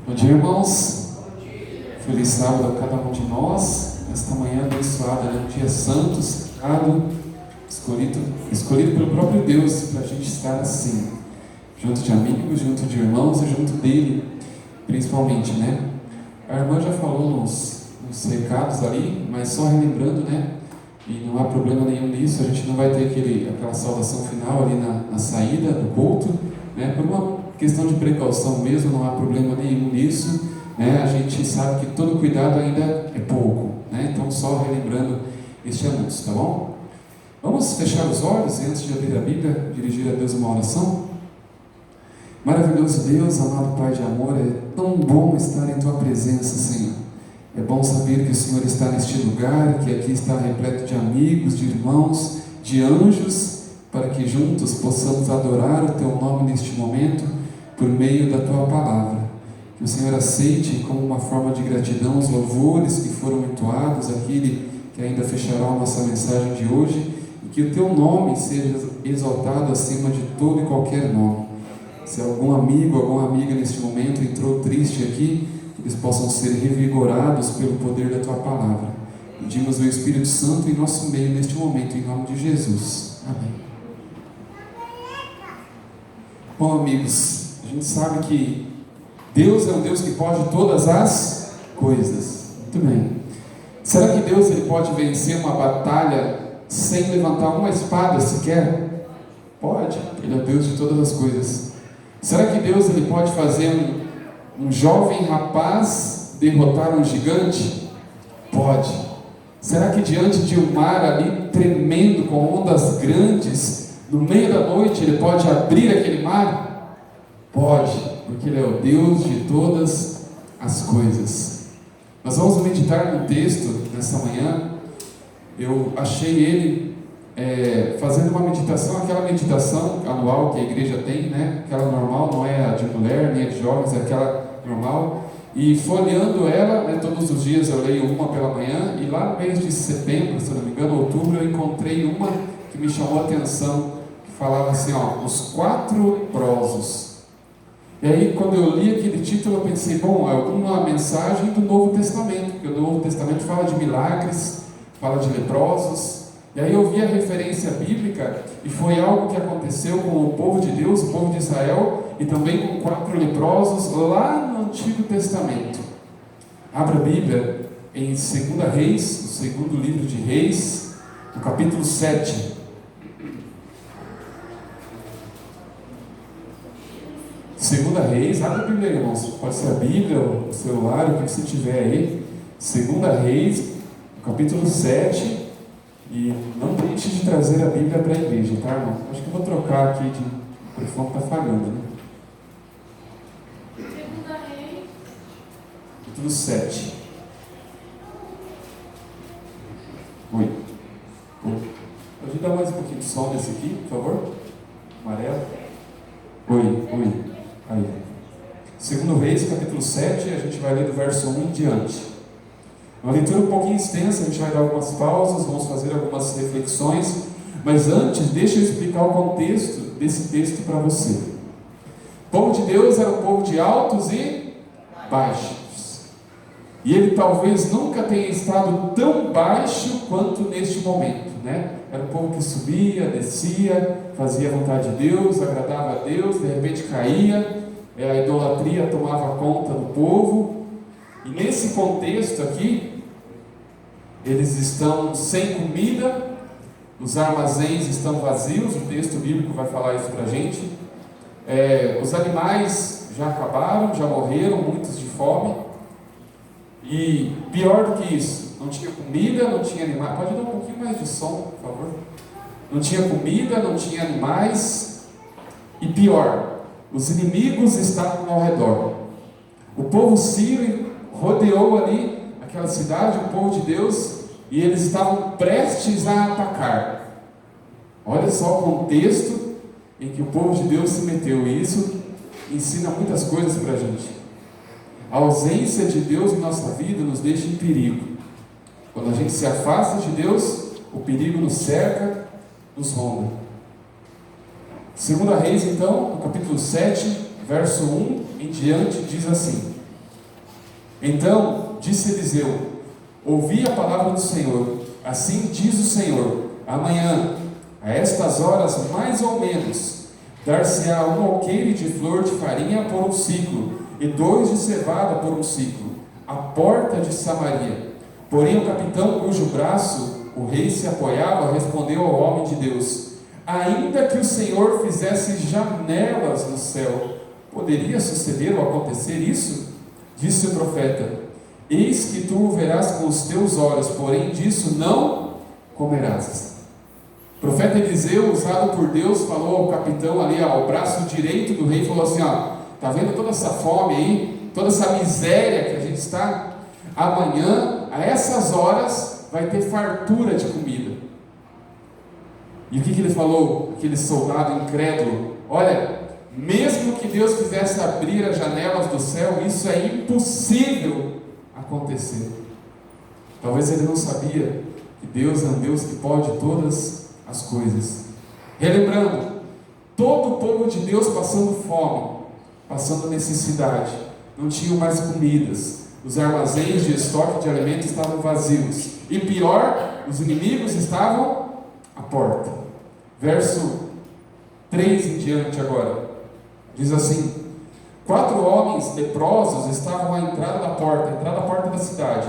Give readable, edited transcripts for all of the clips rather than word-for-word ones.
Bom dia, irmãos. Feliz sábado a cada um de nós. Esta manhã abençoada, um dia santo, sagrado, escolhido pelo próprio Deus para a gente estar assim, junto de amigos, junto de irmãos e junto dele, principalmente, né? A irmã já falou nos recados ali, mas só relembrando, né? E não há problema nenhum nisso, a gente não vai ter aquela saudação final ali na saída do culto, né? Por uma questão de precaução mesmo, não há problema nenhum nisso, né? A gente sabe que todo cuidado ainda é pouco, né? Então só relembrando este anúncio, tá bom? Vamos fechar os olhos e antes de abrir a Bíblia, dirigir a Deus uma oração? Maravilhoso Deus, amado Pai de amor, é tão bom estar em Tua presença, Senhor. É bom saber que o Senhor está neste lugar, que aqui está repleto de amigos, de irmãos, de anjos, para que juntos possamos adorar o Teu nome neste momento, por meio da Tua palavra. Que o Senhor aceite como uma forma de gratidão os louvores que foram entoados, aquele que ainda fechará a nossa mensagem de hoje, e que o Teu nome seja exaltado acima de todo e qualquer nome. Se algum amigo, alguma amiga neste momento entrou triste aqui, que eles possam ser revigorados pelo poder da Tua palavra. Pedimos o Espírito Santo em nosso meio neste momento, em nome de Jesus. Amém. Bom, amigos, a gente sabe que Deus é um Deus que pode todas as coisas. Muito bem. Será que Deus ele pode vencer uma batalha sem levantar uma espada sequer? Pode. Ele é o Deus de todas as coisas. Será que Deus ele pode fazer um jovem rapaz derrotar um gigante? Pode. Será que diante de um mar ali tremendo com ondas grandes, no meio da noite ele pode abrir aquele mar? Pode, porque ele é o Deus de todas as coisas. Nós vamos meditar no texto nessa manhã. Eu achei ele fazendo uma meditação, aquela meditação anual que a igreja tem, né? Aquela normal, não é a de mulher, nem a de jovens, é aquela normal. E folheando ela, né, todos os dias eu leio uma pela manhã, e lá no mês de setembro, se não me engano, outubro, eu encontrei uma que me chamou a atenção, que falava assim, ó, os 4 leprosos. E aí, quando eu li aquele título, eu pensei, bom, é alguma mensagem do Novo Testamento, porque o Novo Testamento fala de milagres, fala de leprosos. E aí eu vi a referência bíblica, e foi algo que aconteceu com o povo de Deus, o povo de Israel, e também com 4 leprosos lá no Antigo Testamento. Abra a Bíblia em 2 Reis, o segundo livro de Reis, no capítulo 7. Segunda Reis, abre a Bíblia, irmãos. Pode ser a Bíblia, o celular, o que você tiver aí. 2 Reis, capítulo 7. E não deixe de trazer a Bíblia para a igreja, tá, irmão? Acho que eu vou trocar aqui de... O telefone está falhando, né? 2 Reis, capítulo 7. Oi. Pode dar mais um pouquinho de som nesse aqui, por favor? Amarelo. Oi. Aí. 2 Reis, capítulo 7, a gente vai ler do verso 1 em diante. Uma leitura um pouquinho extensa, a gente vai dar algumas pausas, vamos fazer algumas reflexões, mas antes, deixa eu explicar o contexto desse texto para você. O povo de Deus era um povo de altos e baixos. E ele talvez nunca tenha estado tão baixo quanto neste momento, né? Era um povo que subia, descia, fazia a vontade de Deus, agradava a Deus, de repente caía, a idolatria tomava conta do povo. E nesse contexto aqui, eles estão sem comida, os armazéns estão vazios, o texto bíblico vai falar isso para a gente. Os animais já acabaram, já morreram, muitos de fome. E pior do que isso, não tinha comida, não tinha animais. Pode dar um pouquinho mais de som, por favor? Não tinha comida, não tinha animais. E pior, os inimigos estavam ao redor. O povo sírio rodeou ali aquela cidade, o povo de Deus, e eles estavam prestes a atacar. Olha só o contexto em que o povo de Deus se meteu, e isso ensina muitas coisas para a gente. A ausência de Deus em nossa vida nos deixa em perigo. Quando a gente se afasta de Deus, o perigo nos cerca, nos ronda. 2 Reis, então, no capítulo 7, verso 1 em diante, diz assim: Então disse Eliseu: ouvi a palavra do Senhor, assim diz o Senhor: amanhã, a estas horas mais ou menos, dar-se-á um alqueire de flor de farinha por um ciclo, e 2 de cevada por um ciclo, à porta de Samaria. Porém o capitão, cujo braço o rei se apoiava, respondeu ao homem de Deus: ainda que o Senhor fizesse janelas no céu, poderia suceder ou acontecer isso? Disse o profeta: eis que tu o verás com os teus olhos, porém disso não comerás. O profeta Eliseu, usado por Deus, falou ao capitão ali, ao braço direito do rei, falou assim: está vendo toda essa fome aí, toda essa miséria que a gente está? Amanhã, a essas horas, vai ter fartura de comida. E o que ele falou? Aquele soldado incrédulo: olha, mesmo que Deus quisesse abrir as janelas do céu, isso é impossível acontecer. Talvez ele não sabia que Deus é um Deus que pode todas as coisas. Relembrando, todo o povo de Deus passando fome, passando necessidade, não tinham mais comidas, os armazéns de estoque de alimentos estavam vazios, e pior, os inimigos estavam à porta. Verso 3 em diante agora, diz assim: 4 homens leprosos estavam à entrada da porta da cidade,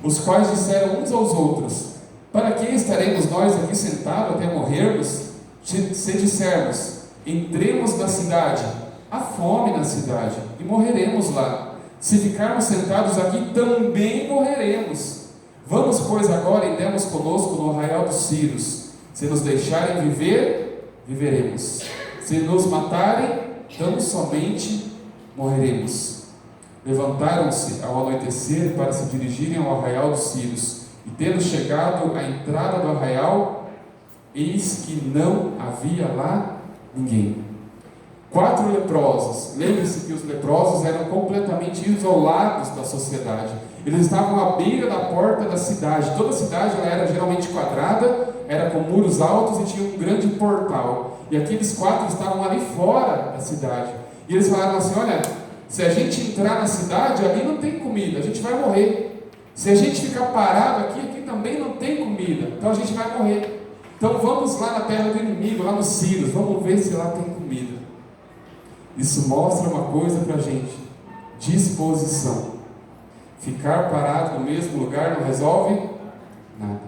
os quais disseram uns aos outros: para que estaremos nós aqui sentados até morrermos? Se dissermos: entremos na cidade, há fome na cidade, e morreremos lá. Se ficarmos sentados aqui, também morreremos. Vamos, pois, agora e demos conosco no arraial dos Círios. Se nos deixarem viver, viveremos. Se nos matarem, tão somente morreremos. Levantaram-se ao anoitecer para se dirigirem ao arraial dos Círios. E tendo chegado à entrada do arraial, eis que não havia lá ninguém. 4 leprosos. Lembre-se que os leprosos eram completamente isolados da sociedade. Eles estavam à beira da porta da cidade. Toda a cidade ela era geralmente quadrada, era com muros altos e tinha um grande portal. E aqueles 4 estavam ali fora da cidade. E eles falaram assim: olha, se a gente entrar na cidade, ali não tem comida, a gente vai morrer. Se a gente ficar parado aqui, aqui também não tem comida, então a gente vai morrer. Então vamos lá na terra do inimigo, lá nos Círios, vamos ver se lá tem comida. Isso mostra uma coisa para a gente: disposição. Ficar parado no mesmo lugar não resolve nada.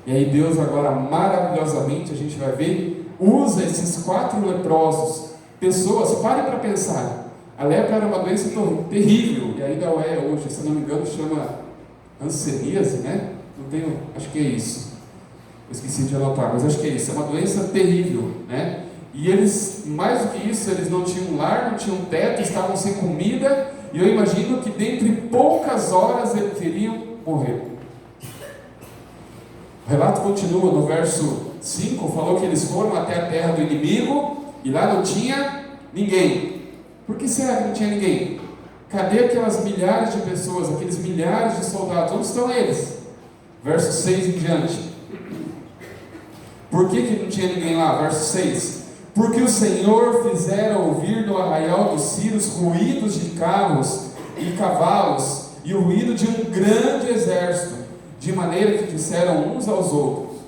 E aí Deus agora, maravilhosamente, a gente vai ver, usa esses 4 leprosos, pessoas. Parem para pensar, a lepra era uma doença terrível, e ainda é hoje, se não me engano chama hanseníase, não tenho, acho que é isso, eu esqueci de anotar, mas acho que é isso, é uma doença terrível, e eles, mais do que isso, eles não tinham lar, não tinham teto, estavam sem comida, e eu imagino que dentre poucas horas eles iriam morrer. O relato continua no verso 5, falou que eles foram até a terra do inimigo, e lá não tinha ninguém. Por que será que não tinha ninguém? Cadê aquelas milhares de pessoas, aqueles milhares de soldados? Onde estão eles? Verso 6 em diante. Por que não tinha ninguém lá? Verso 6. Porque o Senhor fizera ouvir no arraial dos Círios ruídos de carros e cavalos, e o ruído de um grande exército, de maneira que disseram uns aos outros: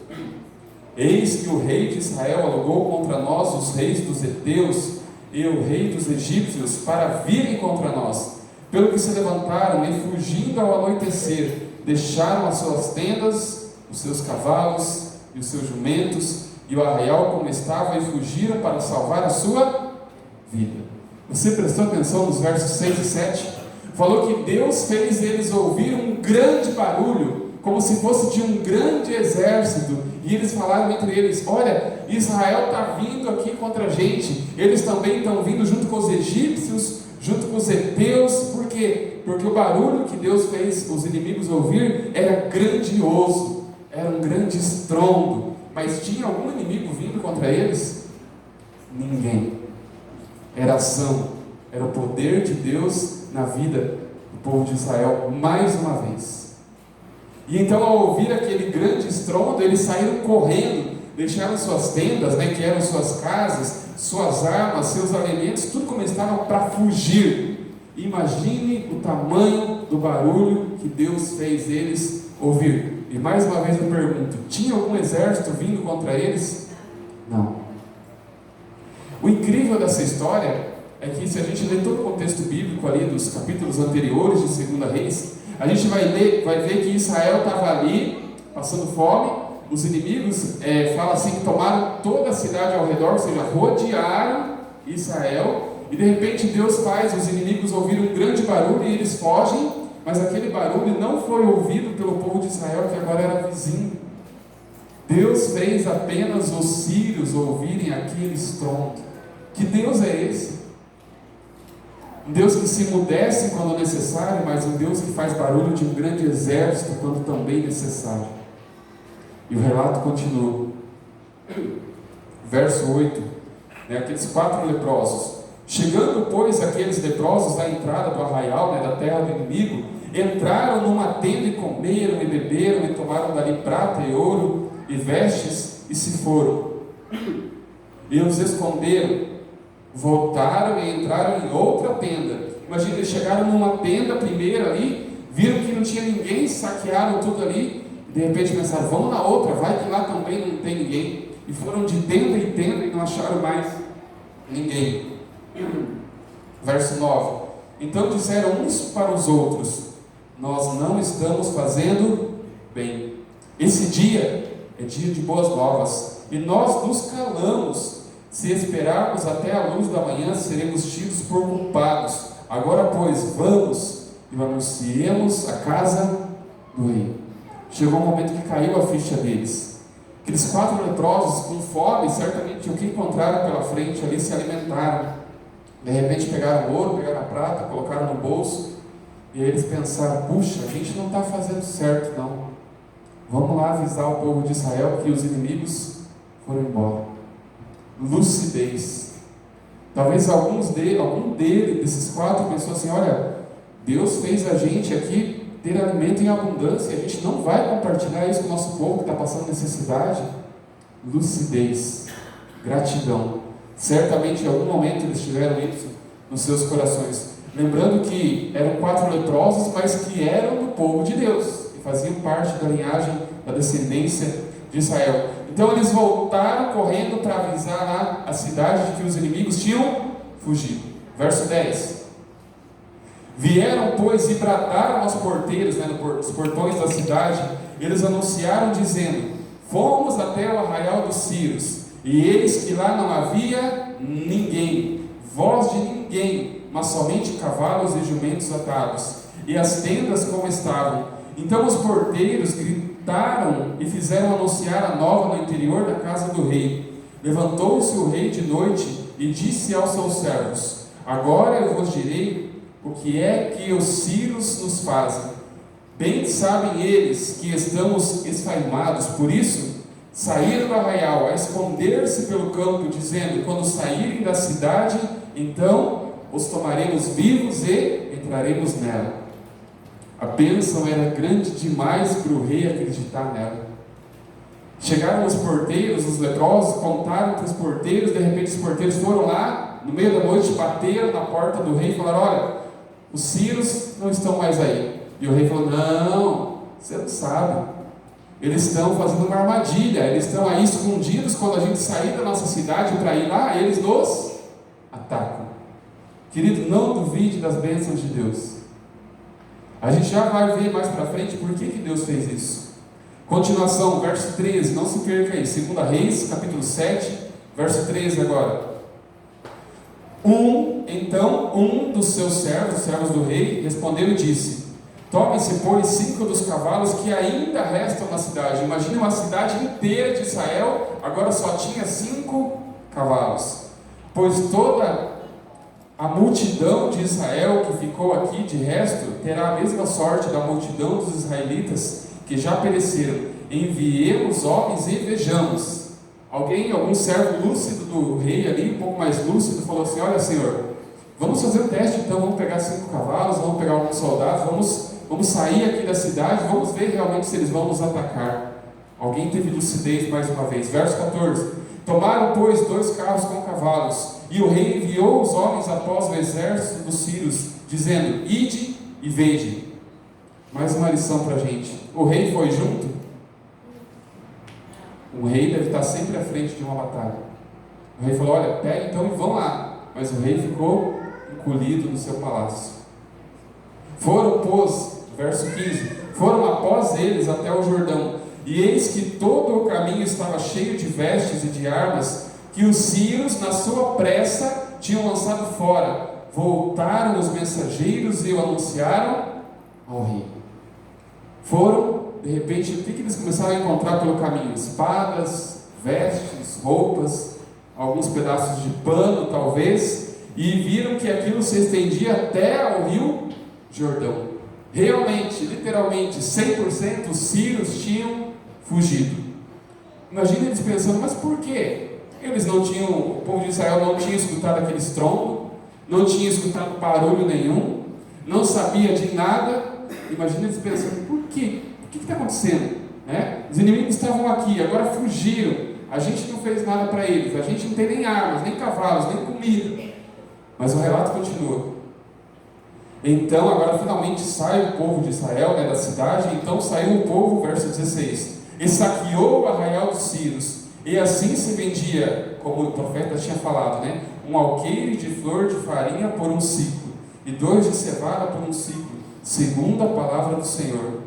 eis que o rei de Israel alugou contra nós os reis dos heteus e o rei dos egípcios para virem contra nós. Pelo que se levantaram e, fugindo ao anoitecer, deixaram as suas tendas, os seus cavalos e os seus jumentos e o arraial como estava, e fugiram para salvar a sua vida. Você prestou atenção nos versos 6 e 7? Falou que Deus fez eles ouvir um grande barulho, como se fosse de um grande exército, e eles falaram entre eles: olha, Israel está vindo aqui contra a gente, eles também estão vindo junto com os egípcios, junto com os heteus. Por quê? Porque o barulho que Deus fez os inimigos ouvir era grandioso, era um grande estrondo. Mas tinha algum inimigo vindo contra eles? Ninguém. Era ação, era o poder de Deus na vida do povo de Israel, mais uma vez. E então, ao ouvir aquele grande estrondo, eles saíram correndo, deixaram suas tendas, que eram suas casas, suas armas, seus alimentos, tudo como estavam, para fugir. E Imagine o tamanho do barulho que Deus fez eles ouvir. E mais uma vez eu pergunto: tinha algum exército vindo contra eles? Não. O incrível dessa história é que, se a gente ler todo o contexto bíblico ali dos capítulos anteriores de 2 Reis, a gente vai ver que Israel estava ali passando fome. Os inimigos, fala assim, que tomaram toda a cidade ao redor, ou seja, rodearam Israel, e de repente Deus faz os inimigos ouvirem um grande barulho e eles fogem, mas aquele barulho não foi ouvido pelo povo de Israel, que agora era vizinho. Deus fez apenas os sírios ouvirem aquele estrondo. Que Deus é esse? Um Deus que se emudece quando necessário, mas um Deus que faz barulho de um grande exército quando também necessário. E o relato continua. Verso 8, aqueles 4 leprosos. Chegando, pois, aqueles leprosos à entrada do arraial, da terra do inimigo, entraram numa tenda e comeram e beberam e tomaram dali prata e ouro e vestes e se foram. E os esconderam, voltaram e entraram em outra tenda. Imagina, eles chegaram numa tenda primeiro ali, viram que não tinha ninguém, saquearam tudo ali, e de repente pensaram: vamos na outra, vai que lá também não tem ninguém. E foram de tenda em tenda e não acharam mais ninguém. Verso 9: então disseram uns para os outros: nós não estamos fazendo bem. Esse dia é dia de boas novas, e nós nos calamos. Se esperarmos até a luz da manhã, seremos tidos por culpados. Agora, pois, vamos e anunciemos a casa do rei. Chegou o momento que caiu a ficha deles. Aqueles 4 leprosos, com fome, certamente o que encontraram pela frente ali se alimentaram. De repente pegaram o ouro, pegaram a prata, colocaram no bolso, e aí eles pensaram: puxa, a gente não está fazendo certo não. Vamos lá avisar o povo de Israel que os inimigos foram embora. Lucidez. Talvez algum desses 4 pensou assim: olha, Deus fez a gente aqui ter alimento em abundância, a gente não vai compartilhar isso com o nosso povo que está passando necessidade. Lucidez, gratidão. Certamente em algum momento eles tiveram isso nos seus corações, lembrando que eram 4 leprosos, mas que eram do povo de Deus, e faziam parte da linhagem, da descendência de Israel. Então eles voltaram correndo para avisar lá a cidade de que os inimigos tinham fugido. Verso 10: vieram, pois, e bradaram aos porteiros, nos portões da cidade. Eles anunciaram, dizendo: fomos até o arraial dos sírios, e eis que lá não havia ninguém, voz de ninguém, mas somente cavalos e jumentos atados, e as tendas como estavam. Então os porteiros gritaram e fizeram anunciar a nova no interior da casa do rei. Levantou-se o rei de noite e disse aos seus servos: agora eu vos direi o que é que os sírios nos fazem. Bem sabem eles que estamos esfaimados, por isso saíram do arraial a esconder-se pelo campo, dizendo: quando saírem da cidade, então os tomaremos vivos e entraremos nela. A bênção era grande demais para o rei acreditar nela. Chegaram os porteiros, os leprosos, contaram para os porteiros. De repente os porteiros foram lá, no meio da noite, bateram na porta do rei e falaram: olha, os sírios não estão mais aí. E o rei falou: não, você não sabe, eles estão fazendo uma armadilha, eles estão aí escondidos. Quando a gente sair da nossa cidade para ir lá, eles nos atacam. Querido, não duvide das bênçãos de Deus. A gente já vai ver mais para frente por que Deus fez isso. Continuação, verso 13, não se perca aí, 2 Reis, capítulo 7, verso 13 agora. Então um dos seus servos do rei, respondeu e disse: tomem-se, pois, 5 dos cavalos que ainda restam na cidade. Imagine uma cidade inteira de Israel, agora só tinha 5 cavalos. Pois toda a multidão de Israel que ficou aqui de resto terá a mesma sorte da multidão dos israelitas que já pereceram. Enviemos homens e vejamos. Algum servo lúcido do rei ali, um pouco mais lúcido, falou assim: olha, senhor, vamos fazer um teste então, vamos pegar 5 cavalos, vamos pegar alguns soldados, vamos sair aqui da cidade, vamos ver realmente se eles vão nos atacar. Alguém teve lucidez mais uma vez. Verso 14: Tomaram, pois, 2 carros com cavalos, e o rei enviou os homens após o exército dos sírios, dizendo: ide e vede. Mais uma lição para a gente. O rei foi junto? O rei deve estar sempre à frente de uma batalha. O rei falou: olha, pega então e vão lá. Mas o rei ficou encolhido no seu palácio. Foram, pois, verso 15, foram após eles até o Jordão, e eis que todo o caminho estava cheio de vestes e de armas, que os sírios, na sua pressa, tinham lançado fora. Voltaram os mensageiros e o anunciaram ao rei. Foram, de repente, o que eles começaram a encontrar pelo caminho? Espadas, vestes, roupas, alguns pedaços de pano, talvez, e viram que aquilo se estendia até ao rio Jordão. Realmente, literalmente, 100% os sírios tinham fugido. Imagina eles pensando: mas por quê? Eles não tinham, o povo de Israel não tinha escutado aquele estrondo, não tinha escutado barulho nenhum, não sabia de nada. Imagina eles pensando: por quê? O que está acontecendo? Os inimigos estavam aqui, agora fugiram. A gente não fez nada para eles, a gente não tem nem armas, nem cavalos, nem comida. Mas o relato continua. Então, agora finalmente sai o povo de Israel, da cidade. Então saiu o povo, verso 16, e saqueou o arraial dos sírios, e assim se vendia, como o profeta tinha falado, um alqueire de flor de farinha por um ciclo, e 2 de cevada por um ciclo, segundo a palavra do Senhor.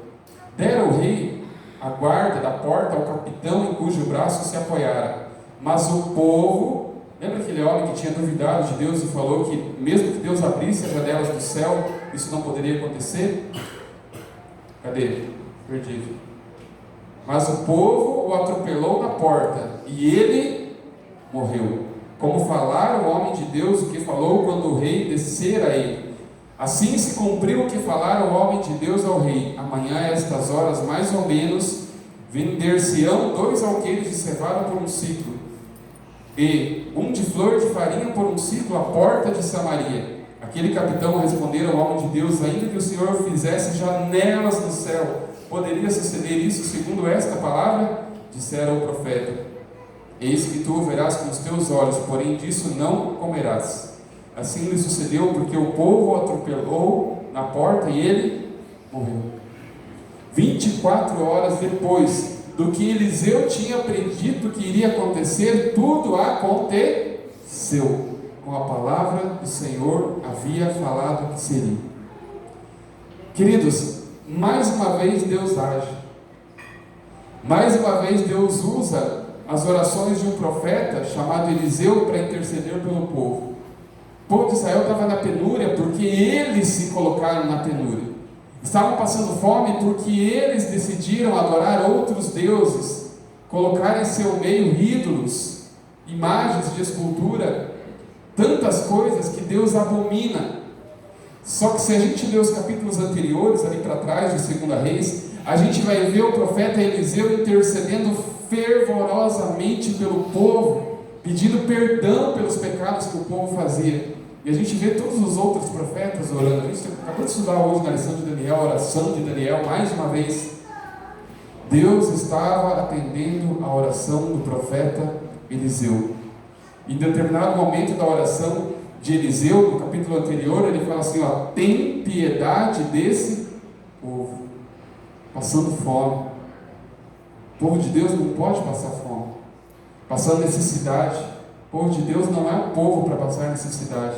Dera o rei a guarda da porta ao capitão em cujo braço se apoiara. Mas o povo, lembra aquele homem que tinha duvidado de Deus e falou que mesmo que Deus abrisse as janelas do céu, isso não poderia acontecer? Cadê? Perdido. Mas o povo o atropelou na porta, e ele morreu, como falara o homem de Deus o que falou quando o rei descer a ele. Assim se cumpriu o que falara o homem de Deus ao rei: amanhã a estas horas mais ou menos vender-se-ão 2 alqueires de cevada por um ciclo, e 1 de flor de farinha por um ciclo à porta de Samaria. Aquele capitão respondeu ao homem de Deus: ainda que o Senhor fizesse janelas no céu, poderia suceder isso segundo esta palavra? Dissera o profeta: eis que tu o verás com os teus olhos, porém disso não comerás. Assim lhe sucedeu, porque o povo o atropelou na porta e ele morreu. 24 horas depois do que Eliseu tinha predito que iria acontecer, tudo aconteceu. Com a palavra do Senhor havia falado que seria. Queridos, mais uma vez Deus age. Mais uma vez Deus usa as orações de um profeta chamado Eliseu para interceder pelo povo. O povo de Israel estava na penúria porque eles se colocaram na penúria. Estavam passando fome porque eles decidiram adorar outros deuses, colocar em seu meio ídolos, imagens de escultura, tantas coisas que Deus abomina. Só que se a gente ler os capítulos anteriores, ali para trás, de 2 Reis, a gente vai ver o profeta Eliseu intercedendo fervorosamente pelo povo, pedindo perdão pelos pecados que o povo fazia. E a gente vê todos os outros profetas orando. A gente acabou de estudar hoje na lição de Daniel, a oração de Daniel, mais uma vez. Deus estava atendendo a oração do profeta Eliseu. Em determinado momento da oração de Eliseu, no capítulo anterior, ele fala assim: tem piedade desse povo, passando fome. O povo de Deus não pode passar fome, passando necessidade. O povo de Deus não é um povo para passar necessidade.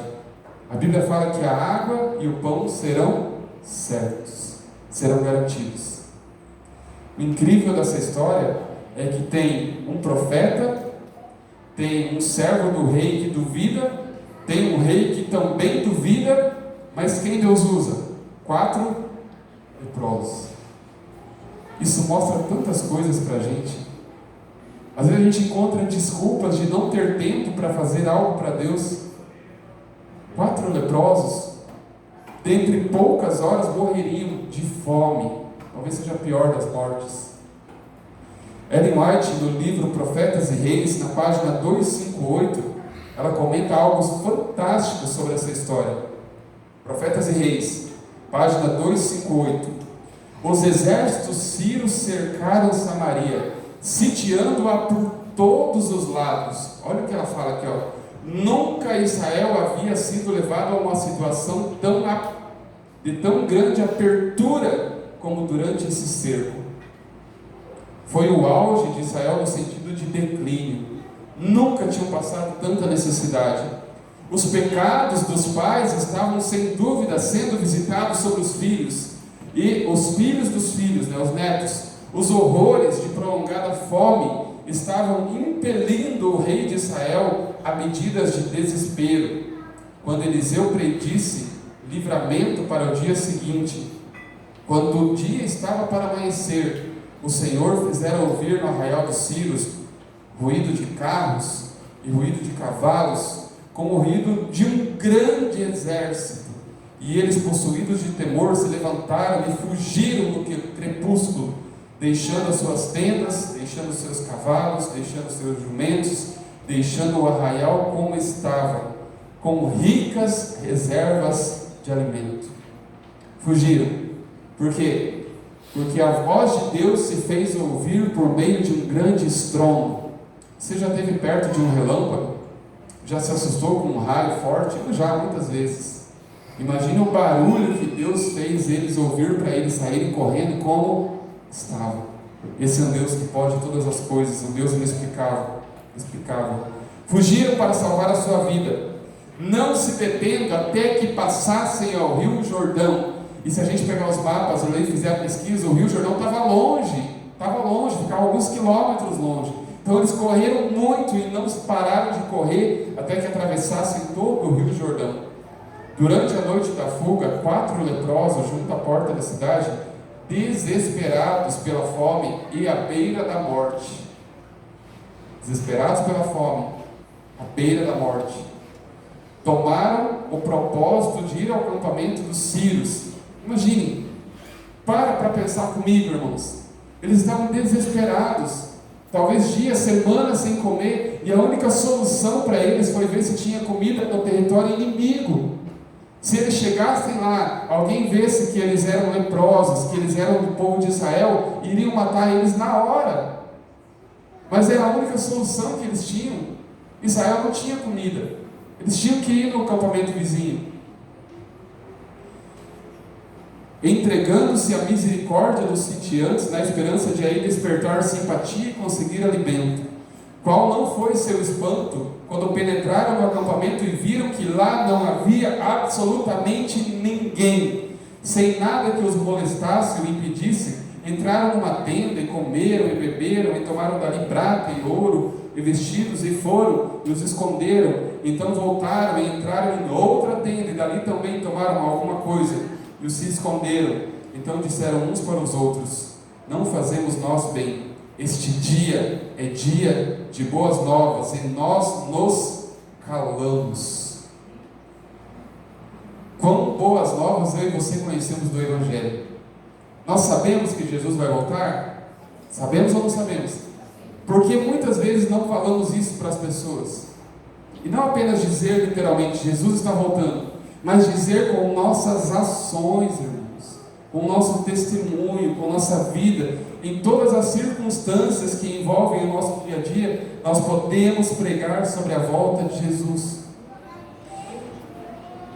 A Bíblia fala que a água e o pão serão certos, serão garantidos. O incrível dessa história é que tem um profeta, tem um servo do rei que duvida, tem um rei que também duvida, mas quem Deus usa? 4 leprosos. Isso mostra tantas coisas para a gente. Às vezes a gente encontra desculpas de não ter tempo para fazer algo para Deus. 4 leprosos, dentre poucas horas, morreriam de fome. Talvez seja a pior das mortes. Ellen White, no livro Profetas e Reis, na página 258, ela comenta algo fantástico sobre essa história. Profetas e Reis, página 258. Os exércitos sírios cercaram Samaria, sitiando-a por todos os lados. Olha o que ela fala aqui, ó. Nunca Israel havia sido levado a uma situação de tão grande apertura como durante esse cerco. Foi o auge de Israel no sentido de declínio. Nunca tinham passado tanta necessidade. Os pecados dos pais estavam sem dúvida sendo visitados sobre os filhos, e os filhos dos filhos, os netos. Os horrores de prolongada fome estavam impelindo o rei de Israel a medidas de desespero. Quando Eliseu predisse livramento para o dia seguinte, quando o dia estava para amanhecer, o Senhor fizera ouvir no arraial dos Círios ruído de carros e ruído de cavalos, como o ruído de um grande exército. E eles, possuídos de temor, se levantaram e fugiram no crepúsculo, deixando as suas tendas, deixando os seus cavalos, deixando os seus jumentos, deixando o arraial como estava, com ricas reservas de alimento. Fugiram. Por quê? Porque a voz de Deus se fez ouvir por meio de um grande estrondo. Você já esteve perto de um relâmpago? Já se assustou com um raio forte? Eu já, muitas vezes. Imagine o barulho que Deus fez eles ouvir para eles saírem correndo como estavam. Esse é um Deus que pode todas as coisas, um Deus inexplicável. Fugiram para salvar a sua vida, não se detendo até que passassem ao Rio Jordão. E se a gente pegar os mapas e fizer a pesquisa, o Rio Jordão estava longe, ficava alguns quilômetros longe. Então eles correram muito e não pararam de correr até que atravessassem todo o Rio Jordão. Durante a noite da fuga, 4 leprosos junto à porta da cidade, desesperados pela fome e à beira da morte. Desesperados pela fome, à beira da morte, tomaram o propósito de ir ao acampamento dos sírios. Imaginem, para pensar comigo, irmãos. Eles estavam desesperados, talvez dias, semanas sem comer, e a única solução para eles foi ver se tinha comida no território inimigo. Se eles chegassem lá, alguém visse que eles eram leprosos, que eles eram do povo de Israel, iriam matar eles na hora. Mas era a única solução que eles tinham. Israel não tinha comida, eles tinham que ir no acampamento vizinho. Entregando-se à misericórdia dos sitiantes, na esperança de aí despertar simpatia e conseguir alimento. Qual não foi seu espanto quando penetraram no acampamento e viram que lá não havia absolutamente ninguém, sem nada que os molestasse ou impedisse. Entraram numa tenda e comeram e beberam e tomaram dali prata e ouro e vestidos e foram e os esconderam. Então voltaram e entraram em outra tenda e dali também tomaram alguma coisa e os se esconderam. Então disseram uns para os outros: não fazemos nós bem. Este dia é dia de boas novas e nós nos calamos. Quão boas novas eu e você conhecemos do Evangelho? Nós sabemos que Jesus vai voltar? Sabemos ou não sabemos? Porque muitas vezes não falamos isso para as pessoas. E não apenas dizer literalmente Jesus está voltando, mas dizer com nossas ações, irmãos, com o nosso testemunho, com nossa vida, em todas as circunstâncias que envolvem o nosso dia a dia, nós podemos pregar sobre a volta de Jesus.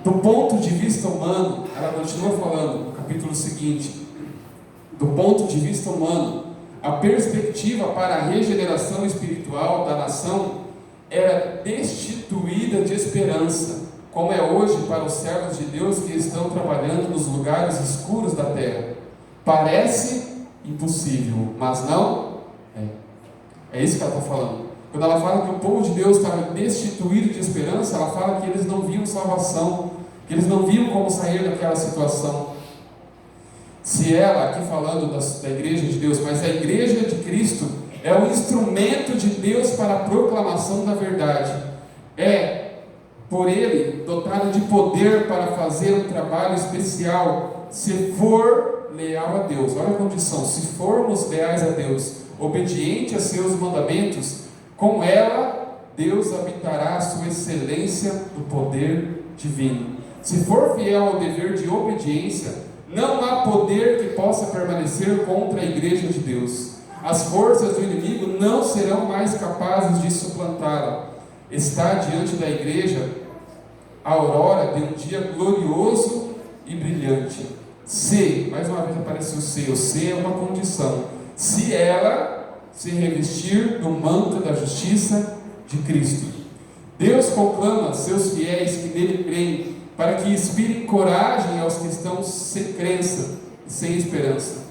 Do ponto de vista humano, ela continua falando no capítulo seguinte, do ponto de vista humano, a perspectiva para a regeneração espiritual da nação era destituída de esperança, como é hoje para os servos de Deus que estão trabalhando nos lugares escuros da terra. Parece impossível, mas não é. É isso que ela está falando. Quando ela fala que o povo de Deus estava destituído de esperança, ela fala que eles não viam salvação, que eles não viam como sair daquela situação. Se ela, aqui falando da igreja de Deus, mas a igreja de Cristo é o instrumento de Deus para a proclamação da verdade. É, por Ele, dotada de poder para fazer um trabalho especial, se for leal a Deus. Olha a condição: se formos leais a Deus, obediente a seus mandamentos, com ela Deus habitará a sua excelência do poder divino. Se for fiel ao dever de obediência, não há poder que possa permanecer contra a igreja de Deus. As forças do inimigo não serão mais capazes de suplantá-la. Está diante da igreja a aurora de um dia glorioso e brilhante. Se, mais uma vez aparece o se é uma condição, se ela se revestir do manto da justiça de Cristo. Deus conclama seus fiéis que nele creem, para que inspirem coragem aos que estão sem crença e sem esperança.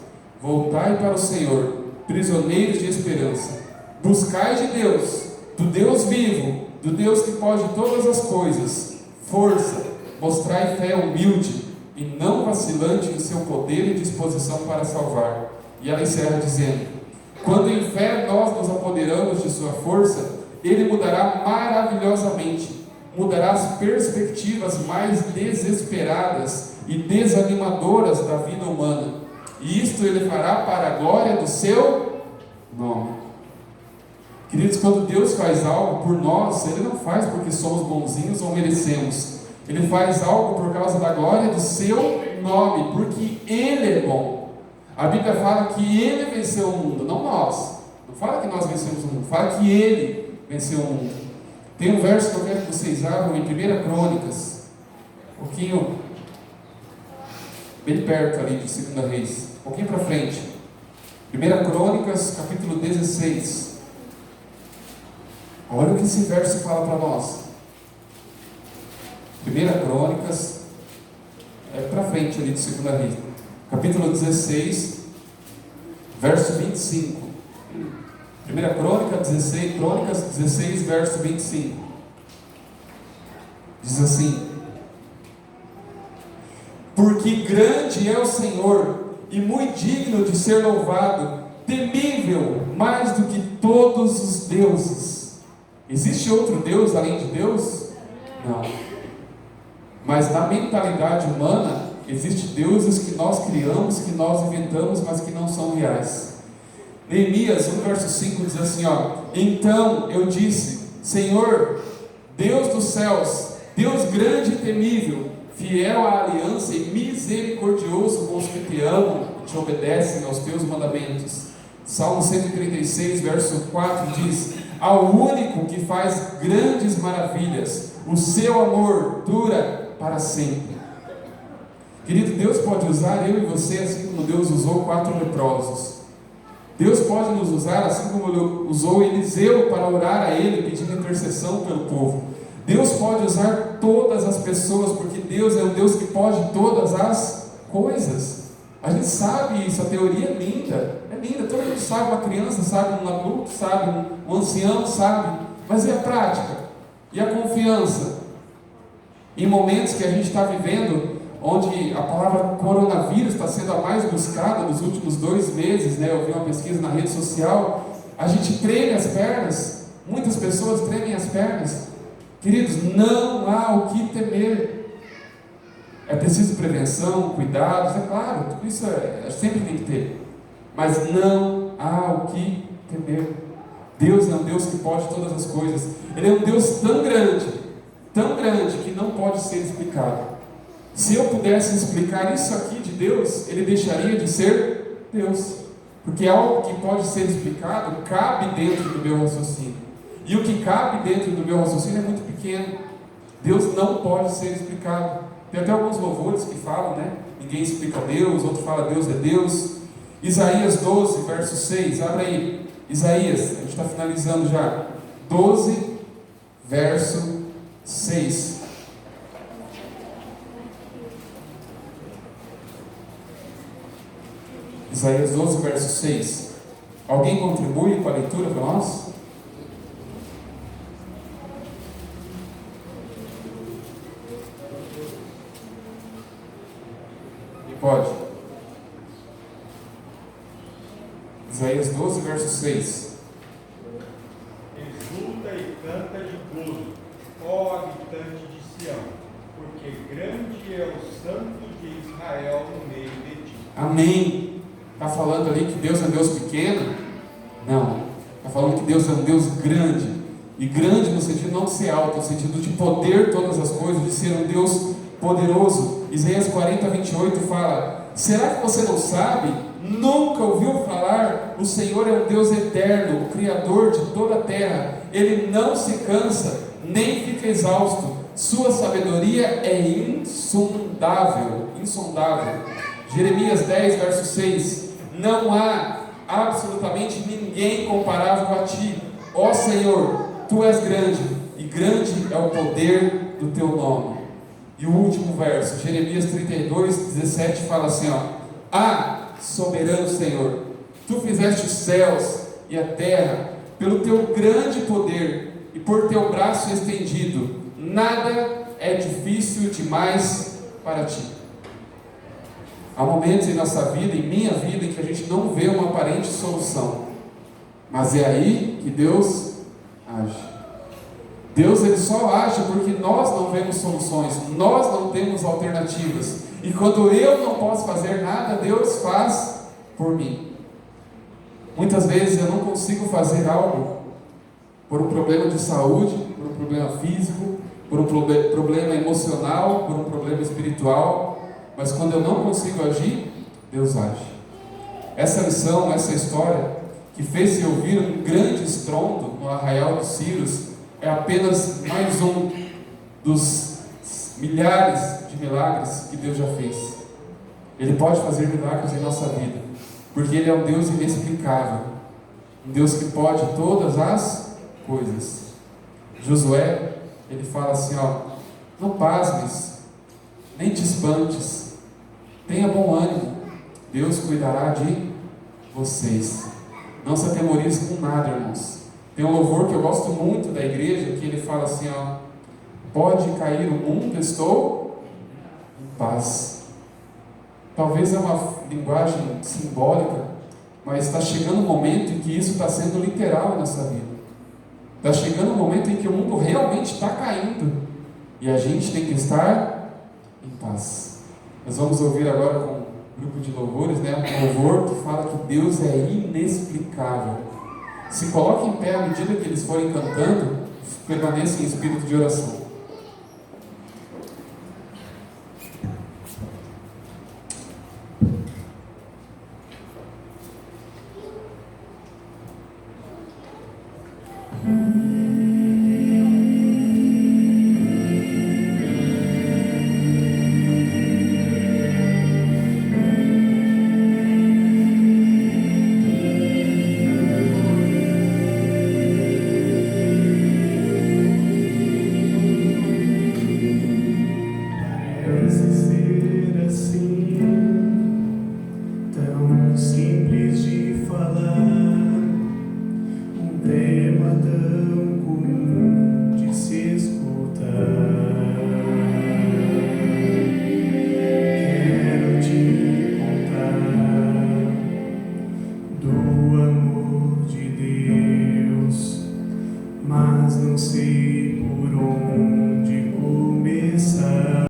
Voltai para o Senhor, prisioneiros de esperança. Buscai de Deus, do Deus vivo, do Deus que pode todas as coisas, força, mostrai fé humilde e não vacilante em seu poder e disposição para salvar. E ela encerra dizendo: quando em fé nós nos apoderamos de sua força, Ele mudará maravilhosamente, mudará as perspectivas mais desesperadas e desanimadoras da vida humana, e isto Ele fará para a glória do seu nome. Queridos, quando Deus faz algo por nós, Ele não faz porque somos bonzinhos ou merecemos. Ele faz algo por causa da glória do seu nome, porque Ele é bom. A Bíblia fala que Ele venceu o mundo, não nós. Não fala que nós vencemos o mundo, fala que Ele venceu o mundo. Tem um verso que eu quero que vocês abram em 1 Crônicas, um pouquinho bem perto ali de 2 Reis, um pouquinho para frente. 1 Crônicas, capítulo 16. Olha o que esse verso fala para nós. 1 Crônicas, é para frente ali de 2 Reis, capítulo 16, verso 25. 1 Crônicas 16, verso 25. Diz assim: porque grande é o Senhor e muito digno de ser louvado, temível mais do que todos os deuses. Existe outro Deus além de Deus? Não. Mas na mentalidade humana, existem deuses que nós criamos, que nós inventamos, mas que não são reais. Neemias 1, verso 5 diz assim, então eu disse: Senhor, Deus dos céus, Deus grande e temível, fiel à aliança e misericordioso com os que te amam e te obedecem aos teus mandamentos. Salmo 136, verso 4 diz: ao único que faz grandes maravilhas, o seu amor dura para sempre. Querido, Deus pode usar eu e você assim como Deus usou 4 leprosos. Deus pode nos usar assim como usou Eliseu para orar a Ele, pedindo intercessão pelo povo. Deus pode usar todas as pessoas, porque Deus é um Deus que pode todas as coisas. A gente sabe isso, a teoria é linda, todo mundo sabe, uma criança sabe, um adulto sabe, um ancião sabe, mas e a prática? E a confiança? Em momentos que a gente está vivendo, onde a palavra coronavírus está sendo a mais buscada nos últimos 2 meses, eu vi uma pesquisa na rede social, a gente treme as pernas, muitas pessoas tremem as pernas. Queridos, não há o que temer. É preciso prevenção, cuidados, é claro, tudo isso sempre tem que ter, mas não há o que temer. Deus é um Deus que pode todas as coisas. Ele é um Deus tão grande que não pode ser explicado. Se eu pudesse explicar isso aqui de Deus, Ele deixaria de ser Deus, porque algo que pode ser explicado cabe dentro do meu raciocínio, e o que cabe dentro do meu raciocínio é muito pequeno. Deus não pode ser explicado. Tem até alguns louvores que falam, ninguém explica Deus, outro fala Deus é Deus. Isaías 12, verso 6, abre aí, Isaías, a gente está finalizando já, 12, verso 6. Isaías 12, verso 6. Alguém contribui com a leitura para nós? Pode. Isaías 12, verso 6. Exulta e canta de gozo, ó habitante de Sião, porque grande é o santo de Israel no meio de ti. Amém. Está falando ali que Deus é um Deus pequeno? Não. Está falando que Deus é um Deus grande. E grande no sentido não de ser alto, no sentido de poder todas as coisas, de ser um Deus poderoso. Isaías 40, 28 fala: será que você não sabe? Nunca ouviu falar? O Senhor é um Deus eterno, o Criador de toda a terra. Ele não se cansa, nem fica exausto. Sua sabedoria é insondável. Jeremias 10, verso 6: não há absolutamente ninguém comparável a ti, ó Senhor. Tu és grande, e grande é o poder do teu nome. E o último verso, Jeremias 32, 17, fala assim: soberano Senhor, tu fizeste os céus e a terra pelo teu grande poder e por teu braço estendido. Nada é difícil demais para ti. Há momentos em nossa vida, em minha vida, em que a gente não vê uma aparente solução, mas é aí que Deus age. Deus, ele só age porque nós não vemos soluções, nós não temos alternativas. E quando eu não posso fazer nada, Deus faz por mim. Muitas vezes eu não consigo fazer algo por um problema de saúde, por um problema físico, por um problema emocional, por um problema espiritual. Mas quando eu não consigo agir, Deus age. Essa lição, essa história, que fez-se ouvir um grande estrondo no arraial dos Círios, é apenas mais um dos milhares de milagres que Deus já fez. Ele pode fazer milagres em nossa vida, porque Ele é um Deus inexplicável, um Deus que pode todas as coisas. Josué, ele fala assim: não pasmes, nem te espantes, tenha bom ânimo, Deus cuidará de vocês. Não se atemorize com nada, irmãos. Tem um louvor que eu gosto muito da igreja, que ele fala assim: pode cair o mundo, estou em paz. Talvez é uma linguagem simbólica, mas está chegando um momento em que isso está sendo literal na nossa vida. Está chegando um momento em que o mundo realmente está caindo, e a gente tem que estar em paz. Nós vamos ouvir agora com um grupo de louvores, um louvor que fala que Deus é inexplicável. Se coloque em pé à medida que eles forem cantando, permaneça em espírito de oração. Mas não sei